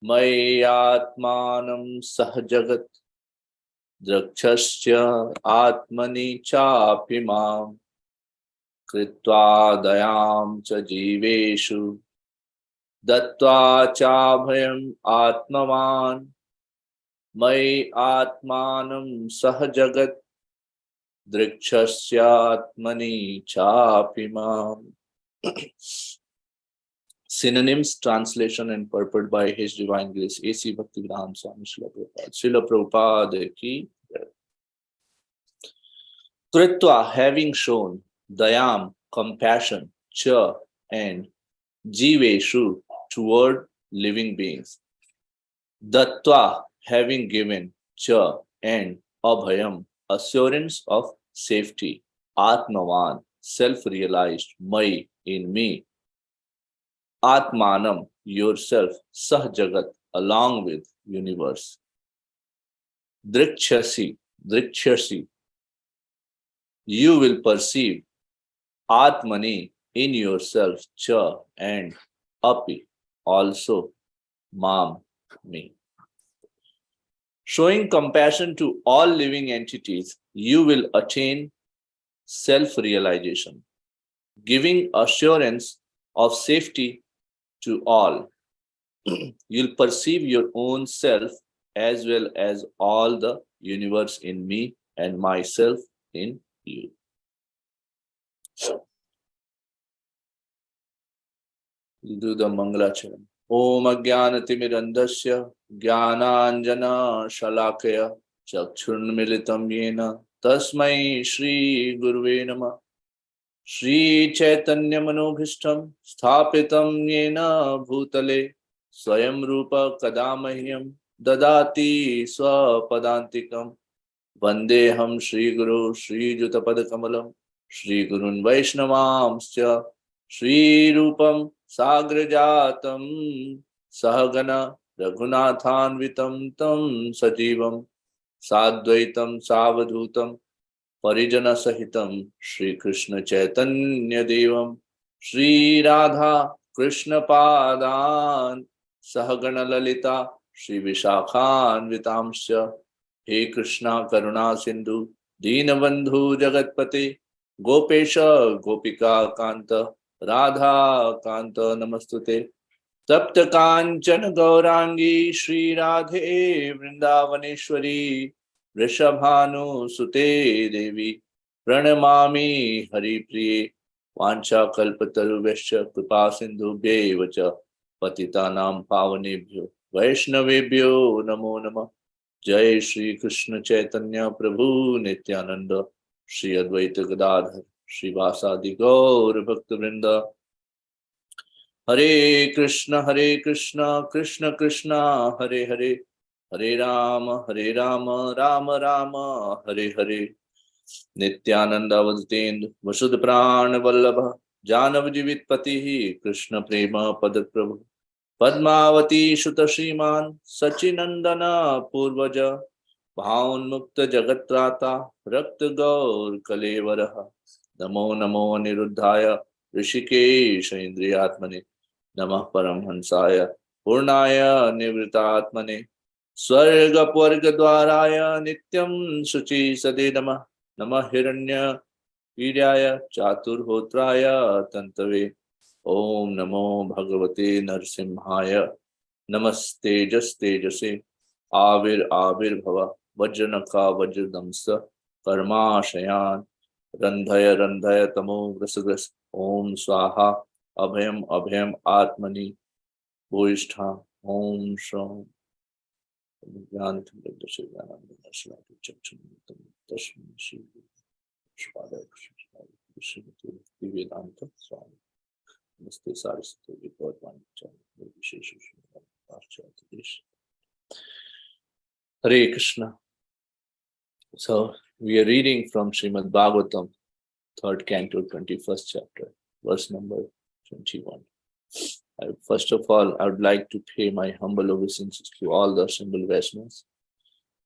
मय्यात्मानं सह जगत् द्रक्ष्य आत्मनि चापि मां कृत्वा दयां च जीवेषु दत्त्वा चाभयम् आत्मवान् मयि आत्मानं सह जगत् द्रक्ष्यात्मनि चापि माम्. Synonyms, translation and purport by His Divine Grace A.C. Bhaktivedanta Swami Srila Prabhupada. Srila Prabhupada ki Kritva, having shown, dayam, compassion, cha, and jiveshu, toward living beings. Dattva, having given, cha, and abhayam, assurance of safety. Atmavan, self-realized, mai, in me. Atmanam, yourself, sah jagat, along with universe. Drikshasi, drikshasi, you will perceive. Atmani, in yourself, cha, and api, also, mam, me. Showing compassion to all living entities, you will attain self-realization. Giving assurance of safety to all, you'll perceive your own self as well as all the universe in me and myself in you. We'll do the Mangalacharan. Om Ajnanatimirandasya Jnananjana Shalakaya Chakshurmilitam Yena Tasmai Shri Guruve Namah. Shri Chaitanya Manobhishtam Sthapitam Yena Bhutale Swayam Rupa Kadamahyam Dadati Swapadantikam Vandeham Shri Guru Shri Jutapad Kamalam Shri Gurun Vaishnavamscha Shri Rupam Sagrajatam Sahagana Raghunathanvitam Tam Sajivam Sadvaitam Savadhutam Parijana Sahitam Shri Krishna Chaitanya Devam Shri Radha Krishna Padan Sahagana Lalita Shri Vishakhan Vitamsya. He Krishna Karuna Sindhu Deenabandhu Jagatpate Gopesha Gopika Kanta Radha Kanta Namastute Tapta Kanchana Gaurangi Shri Radhe Vrindavaneshwari Rishabhanu Sute Devi Pranamami Hari Priye Vancha Kalpataru Vesha Kripa Sindhu Bevacha Patitanam Pavanebhyo Vaishnavebhyo Namo Namah. Jai Shri Krishna Chaitanya Prabhu Nityananda Shri Advaita Gadadhar Shri Vasadi Gaur Bhaktivinoda. Hare Krishna Krishna Krishna Hare Hare Hare Rama Rama Rama Hare Hare. Nityananda Vasudendu Vasudha Prana Vallabha Janav Jivit Patihi Krishna Prema Padat Prabhu Padmavati Shuta Shriman Sachinandana Purvaja Bhaunmukta Jagatrata Rakta Gaur Kalevaraha Namo Namo Niruddhaya Rishikesha Indriyatmane Namah Paramhansaya Purnaya Nivritatmane Swarga Pvarga Dwaraya Nityam Suchi Sade Namah Namah Hiranya Vidyaya Chaturhotraya Tantave. Om Namo Bhagavate Narsimhaya Namaste Tejase Avir Bhava Vajranaka Vajradamsa Karma Shayan Randhaya Tamo Vrasagras Om Swaha Abhayam Atmani Bhuishtha Om Shram Namaste Saraswati Bhagwan Hare Krishna. So we are reading from Srimad Bhagavatam, 3rd Canto, 21st chapter, verse number 21. First of all, I would like to pay my humble obeisances to all the assembled Vaishnavas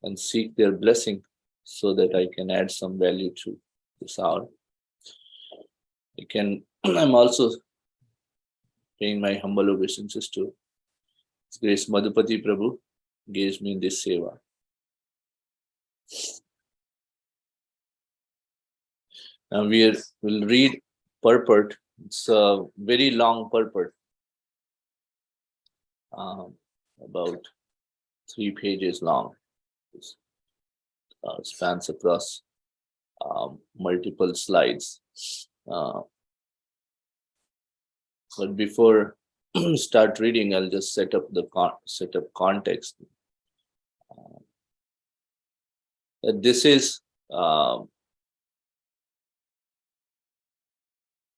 and seek their blessing so that I can add some value to this hour. I'm also paying my humble obeisances to His Grace Madhupati Prabhu, gives me this seva. Now we'll read purport. It's a very long purport, about 3 pages long. It spans across multiple slides. But before start reading, I'll just set up the context. This is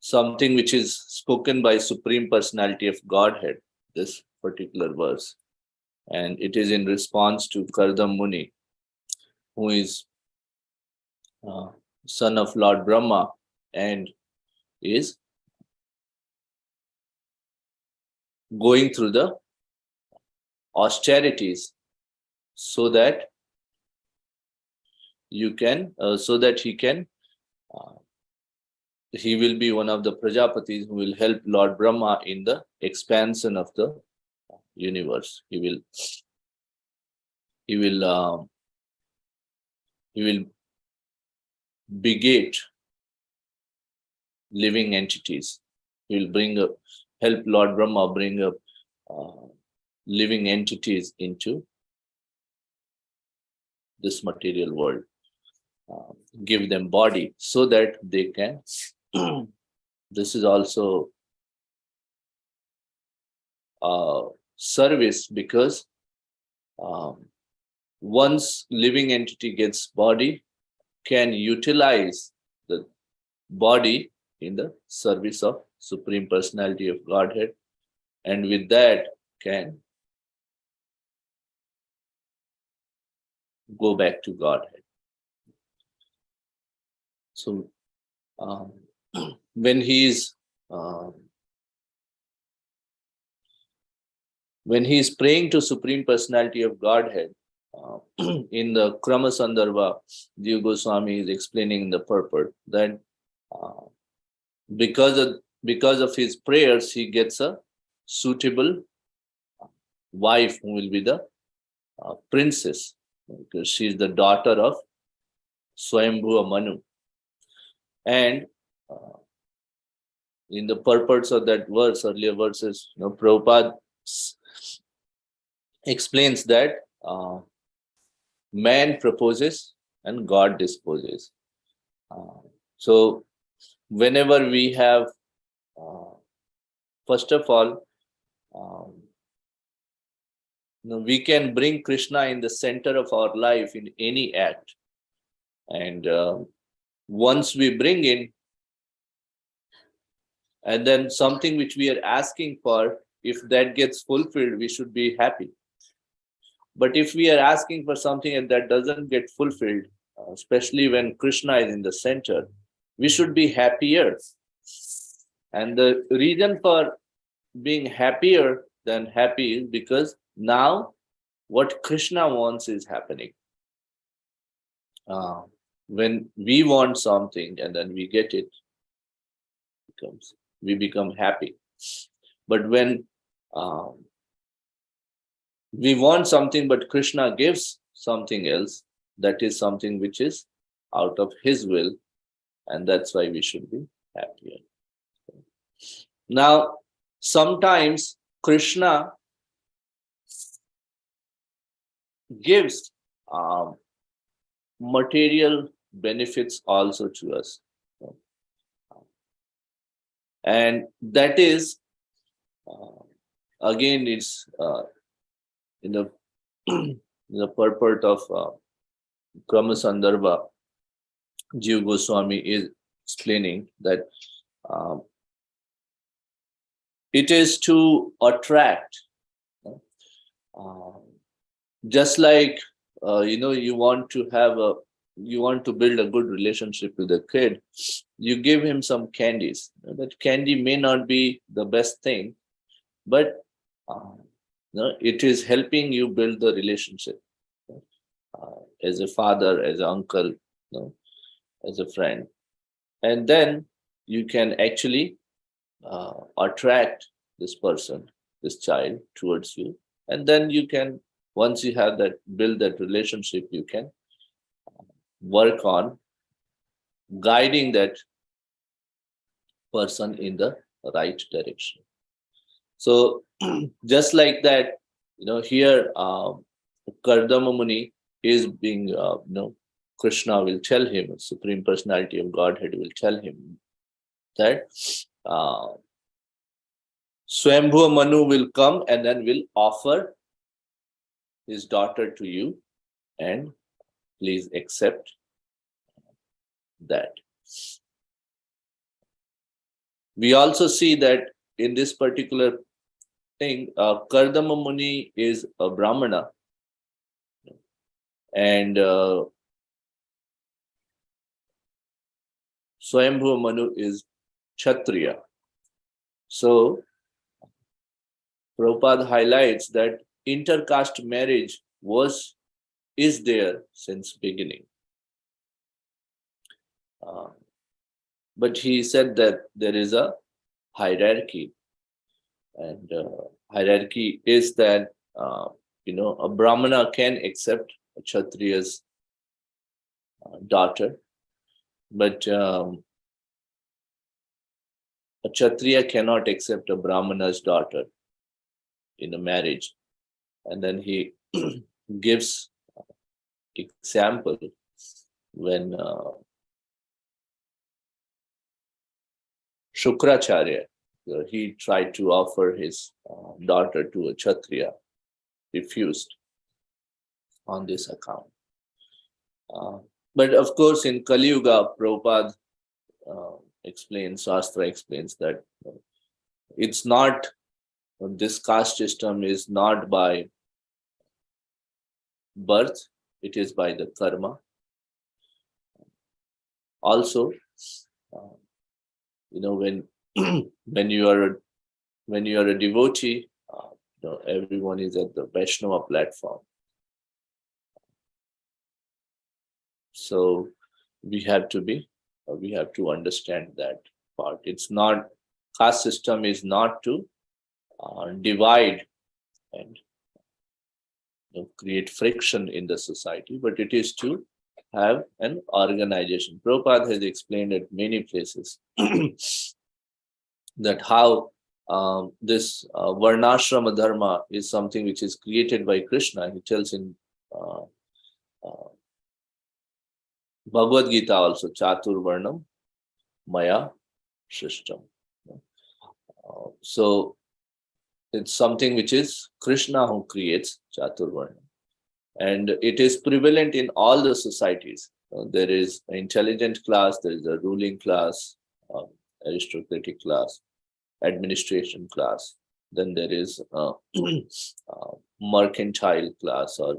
something which is spoken by Supreme Personality of Godhead, this particular verse. And it is in response to Kardam Muni, who is son of Lord Brahma and is going through the austerities so that he can he will be one of the Prajapatis who will help Lord Brahma in the expansion of the universe. He will beget living entities. He will help Lord Brahma bring up living entities into this material world, give them body so that they can. This is also service, because once living entity gets body, can utilize the body in the service of Supreme Personality of Godhead, and with that can go back to Godhead. So when he is praying to Supreme Personality of Godhead, in the Krama Sandarbha, Jiva Goswami is explaining in the purport that because of his prayers, he gets a suitable wife who will be the princess, because she is the daughter of Swayambhuva Manu. And in the purports of that verse, earlier verses, Prabhupada explains that man proposes and God disposes. So whenever we have, first of all, we can bring Krishna in the center of our life in any act. And once we bring in, and then something which we are asking for, if that gets fulfilled, we should be happy. But if we are asking for something and that doesn't get fulfilled, especially when Krishna is in the center, we should be happier. And the reason for being happier than happy is because now what Krishna wants is happening. When we want something and then we get it, we become happy. But when we want something but Krishna gives something else, that is something which is out of his will, and that's why we should be happier. Now, sometimes Krishna gives material benefits also to us. And that is, again, it's in the purport of Krama Sandarbha, Jiva Goswami is explaining that it is to attract, just like you want to build a good relationship with a kid, you give him some candies. That candy may not be the best thing, but it is helping you build the relationship as a father, as an uncle, as a friend. And then you can actually attract this person, this child towards you. And then you can, once you have that, build that relationship, you can work on guiding that person in the right direction. So just like that, here Kardama Muni is being, Krishna will tell him, Supreme Personality of Godhead will tell him that Swambhu Manu will come and then will offer his daughter to you, and please accept that. We also see that in this particular thing, Kardama Muni is a Brahmana, and Swambhu Manu is Kshatriya. So Prabhupada highlights that intercaste marriage is there since beginning. But he said that there is a hierarchy, and hierarchy is that a Brahmana can accept a Kshatriya's daughter, but a Kshatriya cannot accept a Brahmana's daughter in a marriage. And then he gives example when Shukracharya, he tried to offer his daughter to a Kshatriya, refused on this account. But of course, in Kali Yuga, Prabhupada explains, Shastra explains that it's not, this caste system is not by birth, it is by the karma. Also, when when you are a devotee, everyone is at the Vaishnava platform. So we have to understand that part. It's not, caste system is not to divide and create friction in the society, but it is to have an organization. Prabhupada has explained at many places that how this Varnashrama Dharma is something which is created by Krishna. He tells in Bhagavad Gita also, Chatur Varnam Maya Shrishtam. So it's something which is Krishna who creates Chatur Varnam. And it is prevalent in all the societies. There is an intelligent class, there is a ruling class, aristocratic class, administration class. Then there is a mercantile class, or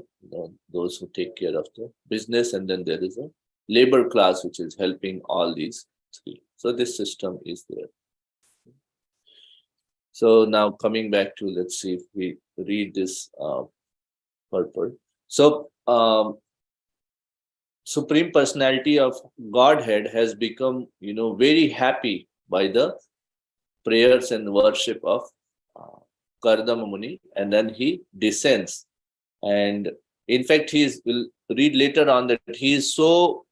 those who take care of the business. And then there is a labor class, which is helping all these three. So this system is there. So now coming back to, let's see if we read this purport. So Supreme Personality of Godhead has become, very happy by the prayers and worship of Kardama Muni, and then he descends. And in fact, we'll read later on that he is so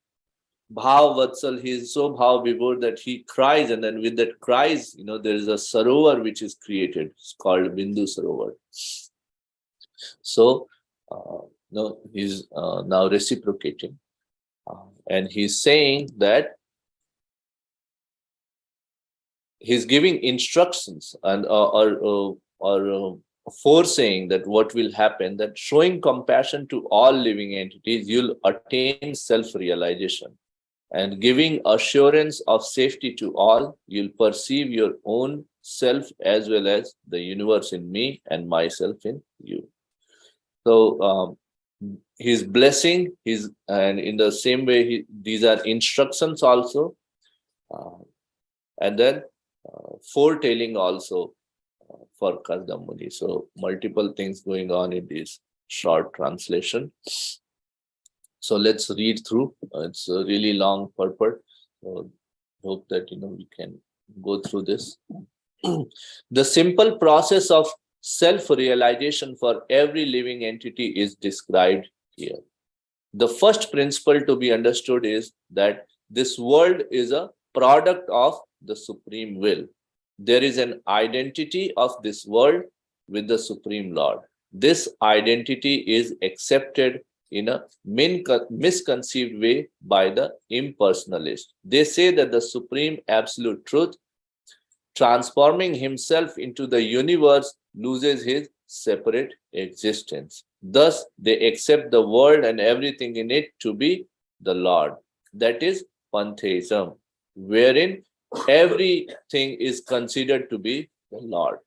bhav vatsal, he is so bhav vibhor that he cries, and then with that cries, there is a sarovar which is created. It's called Bindu Sarovar. So he's now reciprocating, and he's saying that he's giving instructions and or foreseeing that what will happen, that showing compassion to all living entities, you'll attain self-realization, and giving assurance of safety to all, you'll perceive your own self as well as the universe in me and myself in you. So he's blessing, and in the same way, these are instructions also, and then foretelling also for Kardama Muni. So multiple things going on in this short translation. So let's read through. It's a really long purport. So hope that we can go through this. The simple process of self-realization for every living entity is described here. The first principle to be understood is that this world is a product of the supreme will. There is an identity of this world with the Supreme Lord. This identity is accepted in a misconceived way by the impersonalist. They say that the supreme absolute truth, transforming himself into the universe, loses his separate existence. Thus, they accept the world and everything in it to be the Lord. That is pantheism, wherein everything is considered to be the Lord.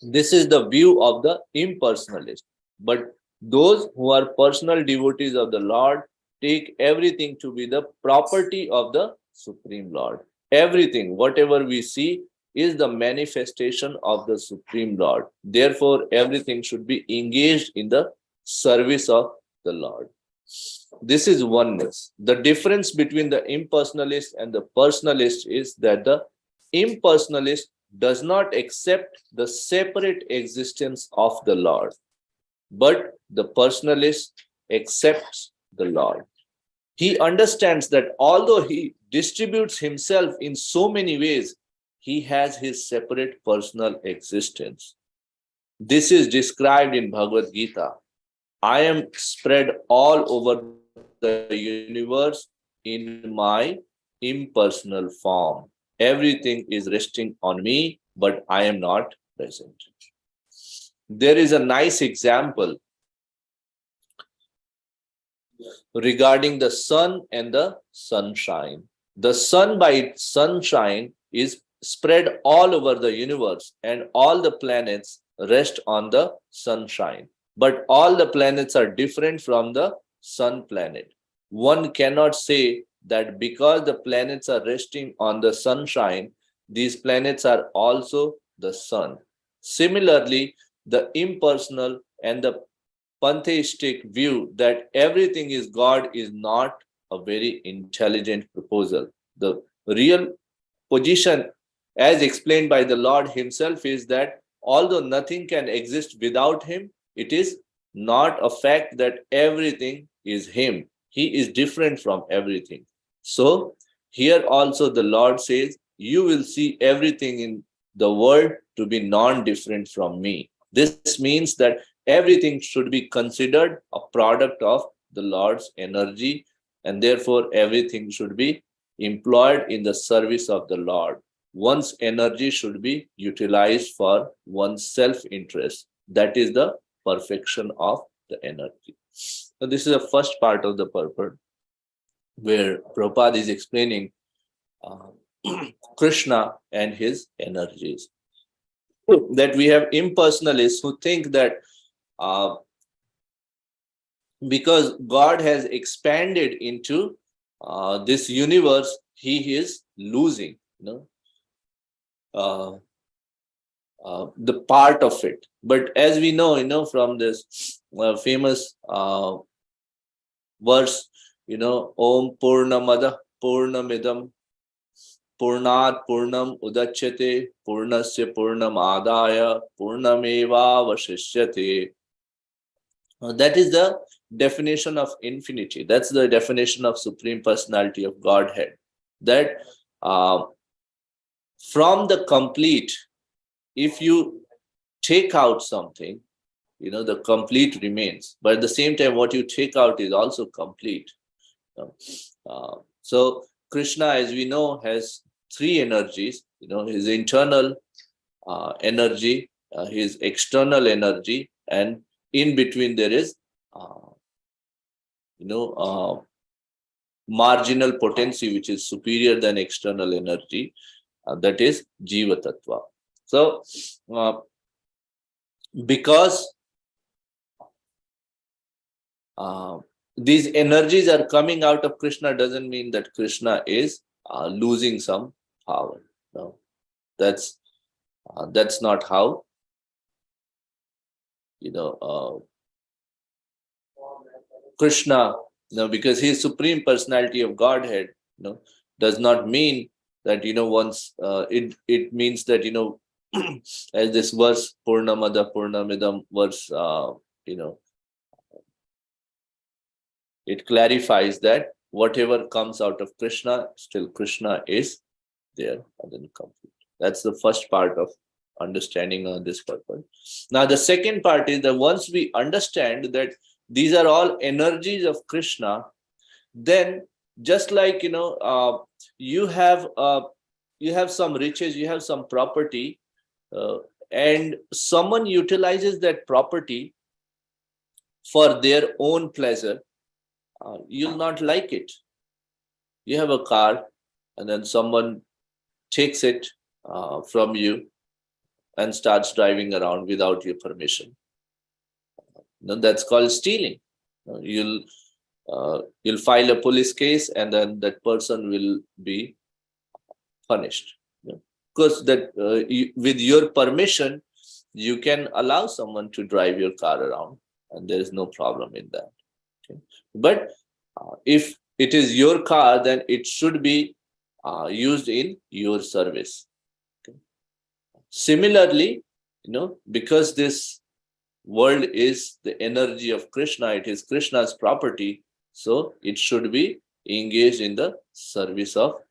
This is the view of the impersonalist. But those who are personal devotees of the Lord take everything to be the property of the Supreme Lord. Everything, whatever we see, is the manifestation of the Supreme Lord. Therefore, everything should be engaged in the service of the Lord. This is oneness. The difference between the impersonalist and the personalist is that the impersonalist does not accept the separate existence of the Lord, but the personalist accepts the Lord. He understands that although he distributes himself in so many ways, he has his separate personal existence. This is described in Bhagavad Gita. I am spread all over the universe in my impersonal form. Everything is resting on me, but I am not present. There is a nice example regarding the sun and the sunshine. The sun by its sunshine is spread all over the universe, and all the planets rest on the sunshine. But all the planets are different from the sun planet. One cannot say that because the planets are resting on the sunshine, these planets are also the sun. Similarly, the impersonal and the pantheistic view that everything is God is not a very intelligent proposal. The real position, as explained by the Lord himself, is that although nothing can exist without him, it is not a fact that everything is him. He is different from everything. So here also the Lord says, you will see everything in the world to be non-different from me. This means that everything should be considered a product of the Lord's energy, and therefore everything should be employed in the service of the Lord. One's energy should be utilized for one's self-interest. That is the perfection of the energy. So this is the first part of the purport, where Prabhupada is explaining Krishna and his energies. That we have impersonalists who think that because God has expanded into this universe, he is losing, the part of it. But as we know, from this famous verse, Om Purnamada Purnamidam Purnat Purnam Udachyate Purnasya Purnam Adaya Purnameva Vashishyate. That is the definition of infinity. That's the definition of Supreme Personality of Godhead. That from the complete, if you take out something, the complete remains. But at the same time, what you take out is also complete. So Krishna, as we know, has three energies. His internal energy, his external energy, and in between there is marginal potency, which is superior than external energy, that is Jiva Tattva. So because these energies are coming out of Krishna doesn't mean that Krishna is losing some power. No, that's not how Krishna, because he is Supreme Personality of Godhead, does not mean that, once it means that, as this verse Purnamada Purnamidam verse, it clarifies that whatever comes out of Krishna, still Krishna is there and then complete. That's the first part of understanding on this purpose. Now, the second part is that once we understand that these are all energies of Krishna, then just like you have some riches, you have some property, and someone utilizes that property for their own pleasure, you'll not like it. You have a car, and then someone takes it from you and starts driving around without your permission. That's called stealing. You'll file a police case, and then that person will be punished. Because that with your permission, you can allow someone to drive your car around, and there is no problem in that. Okay? But if it is your car, then it should be used in your service. Okay? Similarly, because this world is the energy of Krishna, it is Krishna's property, so it should be engaged in the service of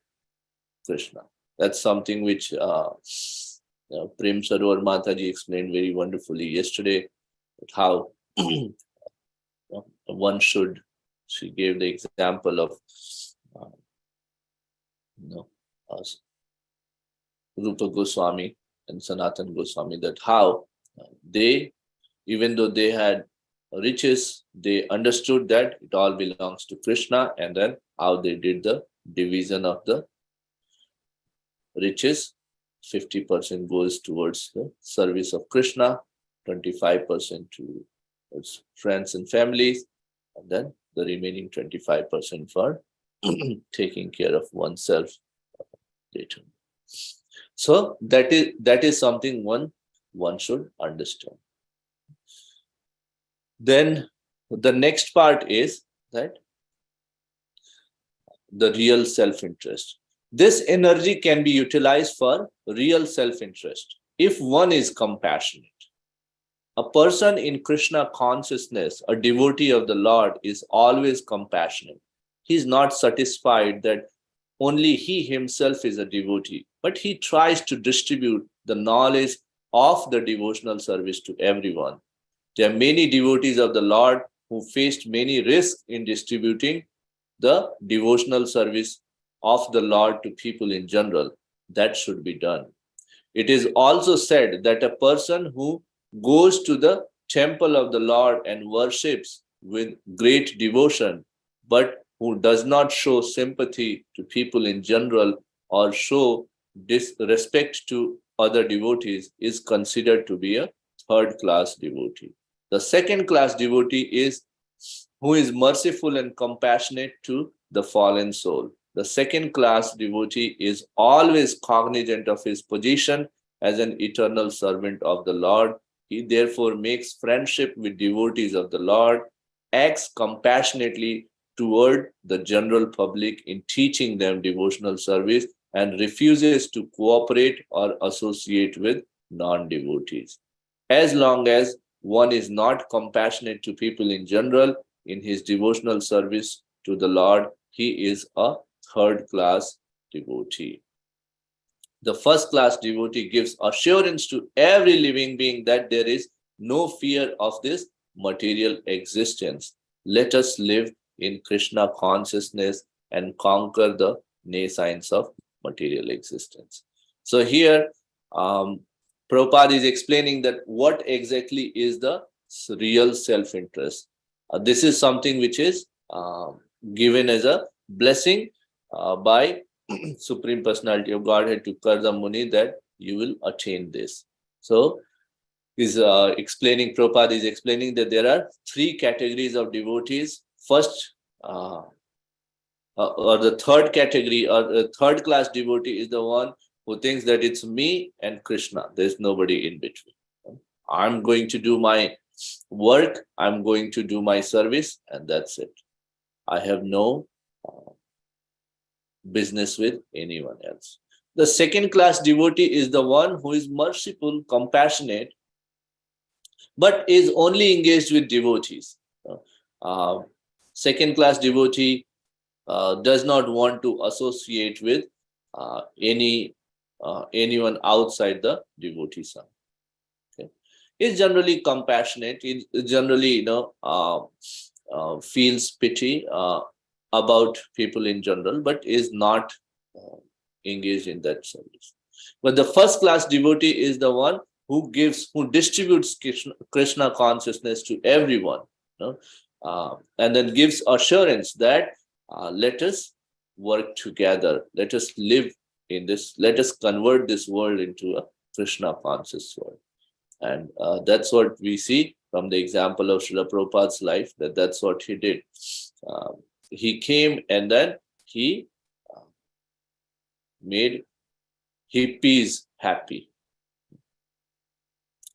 Krishna. That's something which Prem Sarovar Mataji explained very wonderfully yesterday, how one should. She gave the example of Rupa Goswami and Sanatan Goswami, that how they, even though they had riches, they understood that it all belongs to Krishna, and then how they did the division of the riches. 50% goes towards the service of Krishna, 25% towards friends and families, and then the remaining 25% for taking care of oneself later. So that is something one should understand. Then the next part is that the real self-interest. This energy can be utilized for real self-interest if one is compassionate. A person in Krishna consciousness, a devotee of the Lord, is always compassionate. He is not satisfied that only he himself is a devotee, but he tries to distribute the knowledge of the devotional service to everyone. There are many devotees of the Lord who faced many risks in distributing the devotional service of the Lord to people in general. That should be done. It is also said that a person who goes to the temple of the Lord and worships with great devotion, but who does not show sympathy to people in general or show disrespect to other devotees, is considered to be a third-class devotee. The second-class devotee is who is merciful and compassionate to the fallen soul. The second-class devotee is always cognizant of his position as an eternal servant of the Lord. He therefore makes friendship with devotees of the Lord, acts compassionately toward the general public in teaching them devotional service, and refuses to cooperate or associate with non-devotees. As long as one is not compassionate to people in general in his devotional service to the Lord, he is a third-class devotee. The first-class devotee gives assurance to every living being that there is no fear of this material existence. Let us live in Krishna consciousness and conquer the nescience of material existence. So here, Prabhupada is explaining that what exactly is the real self-interest. This is something which is given as a blessing by Supreme Personality of Godhead to Karda Muni, that you will attain this. So Prabhupada is explaining that there are three categories of devotees. First, or the third category, or the third-class devotee is the one who thinks that it's me and Krishna. There's nobody in between. I'm going to do my work, I'm going to do my service, and that's it. I have no business with anyone else. The second class devotee is the one who is merciful, compassionate, but is only engaged with devotees. Uh, Second class devotee does not want to associate with anyone outside the devotee sangha. Okay. Is generally compassionate. He generally, feels pity about people in general, but is not uh, engaged in that service. But the first class devotee is the one who distributes Krishna consciousness to everyone, and then gives assurance that let us work together, let us live in this, let us convert this world into a Krishna conscious world. And that's what we see from the example of Srila Prabhupada's life, that's what he did. He came and then he made hippies happy.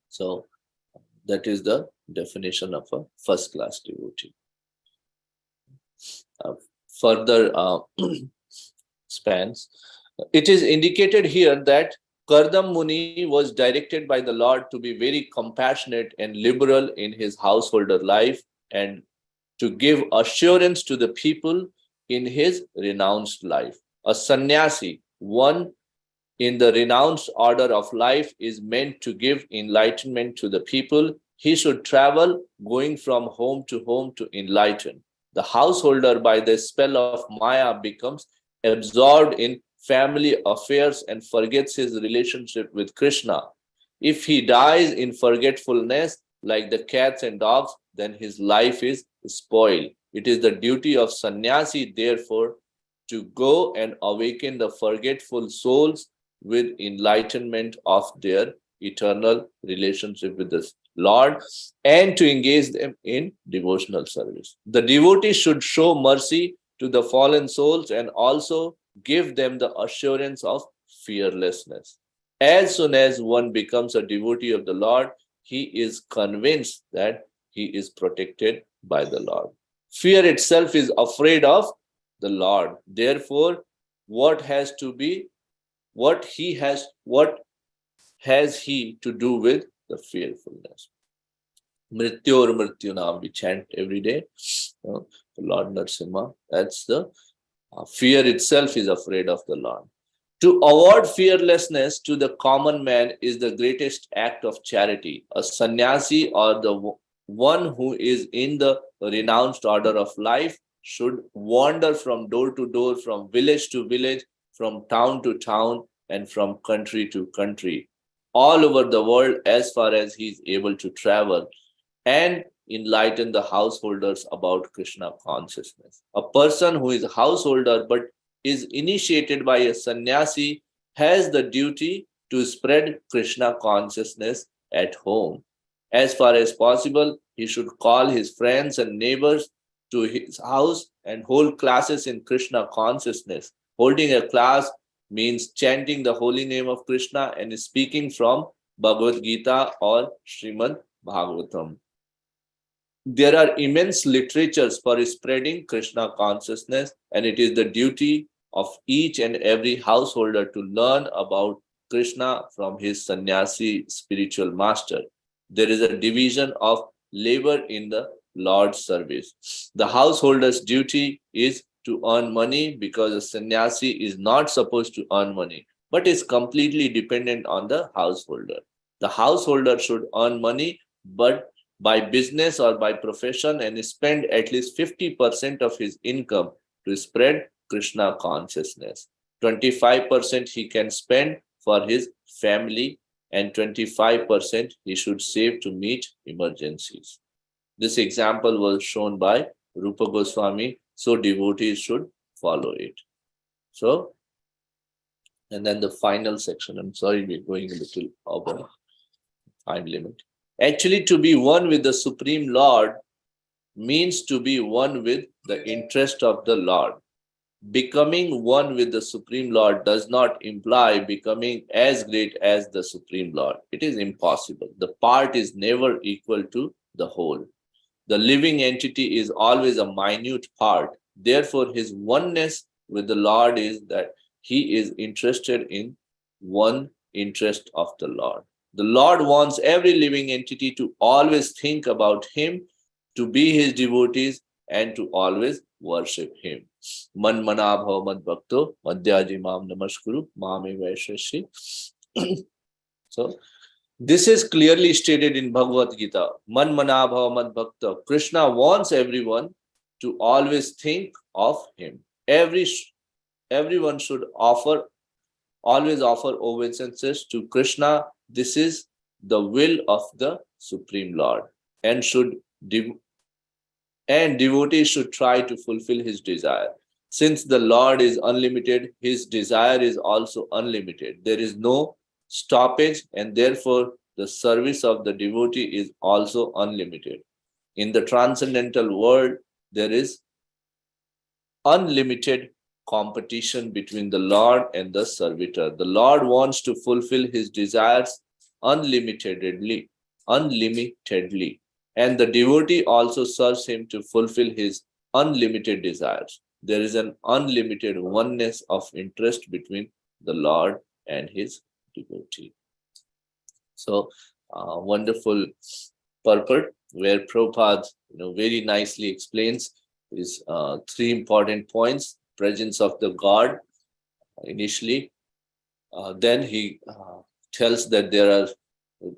So that is the definition of a first class devotee. Further spans, it is indicated here that Kardam Muni was directed by the Lord to be very compassionate and liberal in his householder life and to give assurance to the people in his renounced life. A sannyasi, one in the renounced order of life, is meant to give enlightenment to the people. He should travel, going from home to enlighten. The householder, by the spell of Maya, becomes absorbed in family affairs and forgets his relationship with Krishna. If he dies in forgetfulness, like the cats and dogs, then his life is spoiled. It is the duty of sannyasi, therefore, to go and awaken the forgetful souls with enlightenment of their eternal relationship with the Lord and to engage them in devotional service. The devotee should show mercy to the fallen souls and also give them the assurance of fearlessness. As soon as one becomes a devotee of the Lord, he is convinced that he is protected by the Lord. Fear itself is afraid of the Lord. Therefore, what has he to do with the fearfulness? Mrityor Mrityunam, we chant every day. The Lord Narasimha, that's the fear itself is afraid of the Lord. To award fearlessness to the common man is the greatest act of charity. A sannyasi, or the one who is in the renounced order of life, should wander from door to door, from village to village, from town to town, and from country to country, all over the world as far as he is able to travel, and enlighten the householders about Krishna consciousness. A person who is a householder but is initiated by a sannyasi has the duty to spread Krishna consciousness at home. As far as possible, he should call his friends and neighbors to his house and hold classes in Krishna consciousness. Holding a class means chanting the holy name of Krishna and speaking from Bhagavad Gita or Srimad Bhagavatam. There are immense literatures for spreading Krishna consciousness, and it is the duty of each and every householder to learn about Krishna from his sannyasi spiritual master. There is a division of labor in the Lord's service. The householder's duty is to earn money, because a sannyasi is not supposed to earn money, but is completely dependent on the householder. The householder should earn money, but by business or by profession, and spend at least 50% of his income to spread Krishna consciousness. 25% he can spend for his family, and 25% he should save to meet emergencies. This example was shown by Rupa Goswami, so devotees should follow it. So, and then the final section, I'm sorry, we're going a little over time limit. Actually, to be one with the Supreme Lord means to be one with the interest of the Lord. Becoming one with the Supreme Lord does not imply becoming as great as the Supreme Lord. It is impossible. The part is never equal to the whole. The living entity is always a minute part. Therefore, his oneness with the Lord is that he is interested in one interest of the Lord. The Lord wants every living entity to always think about him, to be his devotees, and to always worship him. Man mana bhava mad bhakto madhyaji mam namaskuru mame vaishyashi. So this is clearly stated in Bhagavad Gita. Man mana bhava mad bhakta. Krishna wants everyone to always think of him. Everyone should always offer obeisances to Krishna. This is the will of the Supreme Lord, and devotees should try to fulfill his desire. Since the Lord is unlimited, his desire is also unlimited. There is no stoppage, and therefore the service of the devotee is also unlimited. In the transcendental world, there is unlimited competition between the Lord and the servitor. The Lord wants to fulfill his desires unlimitedly, and the devotee also serves him to fulfill his unlimited desires. There is an unlimited oneness of interest between the Lord and his devotee. So, wonderful purport where Prabhupada, very nicely explains these three important points: presence of the God initially, then he tells that there are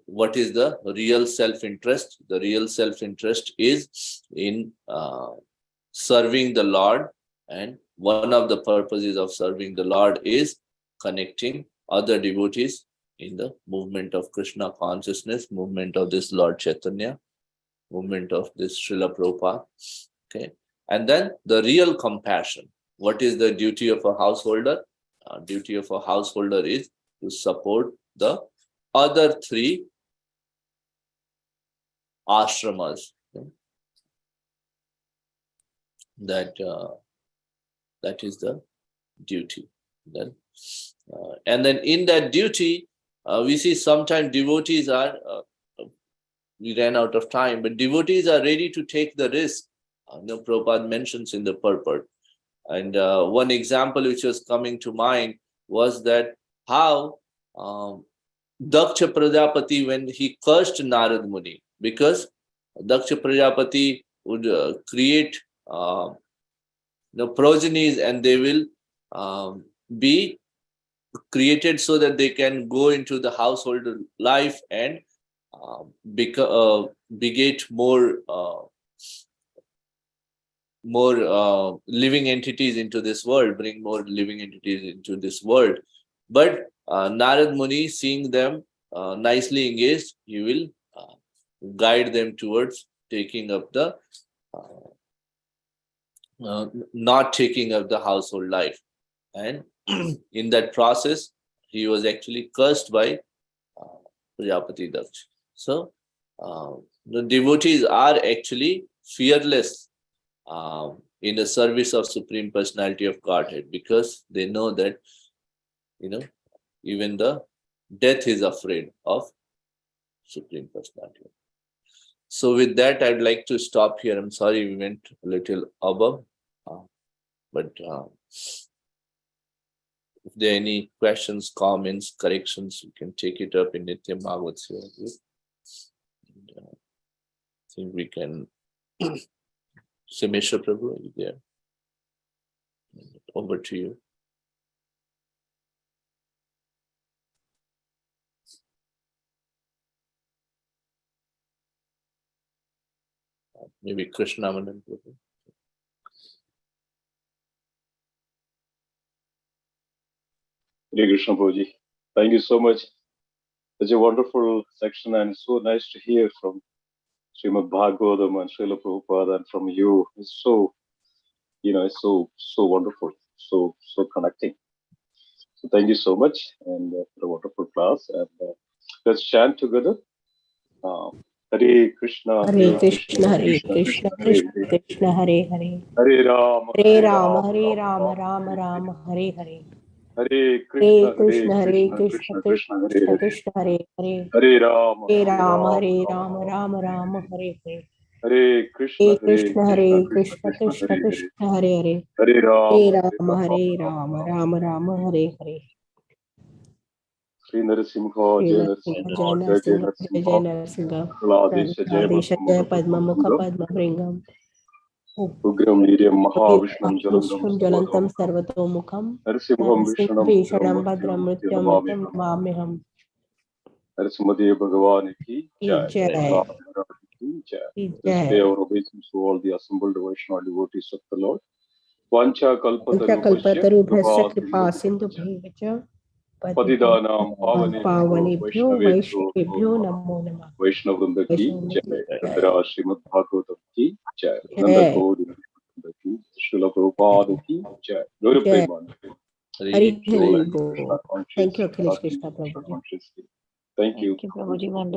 what is the real self-interest. The real self-interest is in serving the Lord, and one of the purposes of serving the Lord is connecting other devotees in the movement of Krishna consciousness, movement of this Lord Chaitanya, movement of this Srila Prabhupada. Okay, and then the real compassion. What is the duty of a householder? Duty of a householder is to support the other three ashramas. Okay? That is the duty. Then, and then in that duty, we see sometimes devotees are. We ran out of time, but devotees are ready to take the risk. Prabhupada mentions in the purport. And one example which was coming to mind was that how Daksha Prajapati, when he cursed Narad Muni, because Daksha Prajapati would create progenies, and they will be created so that they can go into the household life and beget more living entities into this world, bring more living entities into this world. But Narad Muni, seeing them nicely engaged, he will guide them towards taking up the not taking up the household life. And in that process, he was actually cursed by Prajapati Daksha. So the devotees are actually fearless in the service of Supreme Personality of Godhead, because they know that even the death is afraid of Supreme Personality. So with that, I'd like to stop here. I'm sorry we went a little above, but if there are any questions, comments, corrections, you can take it up in Nityam Bhagavad Seva group. I think we can. Simesha Prabhu, are you there? Over to you. Maybe Krishna Manan Prabhu. Hare Krishna Prabhuji. Thank you so much. Such a wonderful section, and so nice to hear from Srimad Bhagavatam and Srila Prabhupada, and from you. It's so, it's so wonderful, so connecting. So thank you so much, and for a wonderful class. And let's chant together. Hare Krishna, Hare Krishna, Hare Krishna, Krishna Krishna, Hare Hare, Hare Rama, Hare Rama, Rama Rama, Hare Hare. Hare Krishna, Hare Krishna, Krishna Krishna, Hare Hare, Hare Rama, Hare Rama, Rama Rama, Hare Hare. Hare Krishna Krishna Hare Krishna Krishna Krishna Hare Hare Hare Hare Rama Hare Rama Rama Rama Hare Hare Sri Narasimha Jai Narasimha Jai Jai Narasimha Jai Narasimha Praladesha Jai Adesha Jai Padma Mukha Padma Padma Bringam Ugram Niryam Mahavishnu Vishnu Jalantam Sarvatomukham Narasimham Narasimha Vishnam Vishanam Bhadram Mrityamritam Namamiham Narasimhadev Bhagavan ki Jai. Jai. Ki Jai. This Jai. day our obeisance to all the assembled Vaishnava devotees of the Lord. Vancha Kalpataru kalpataru bhasya kripa sindhu bhaivacha Patidanam pavanebhyo vaishnavebhyo namo namah. Vaishnavrinda ki Jai. Indra Srimad Bhagavatam ki Jai. Jai. Nanda Gauri ki Srila Prabhupada ki Jai. Gauri Jai. Preman. Hari Soul Hari and Bol. Krishna conscious. Thank you, Akhilesh Krishna Prabhu. Krishna consciously. Thank you. Prabhuji. Wonderful.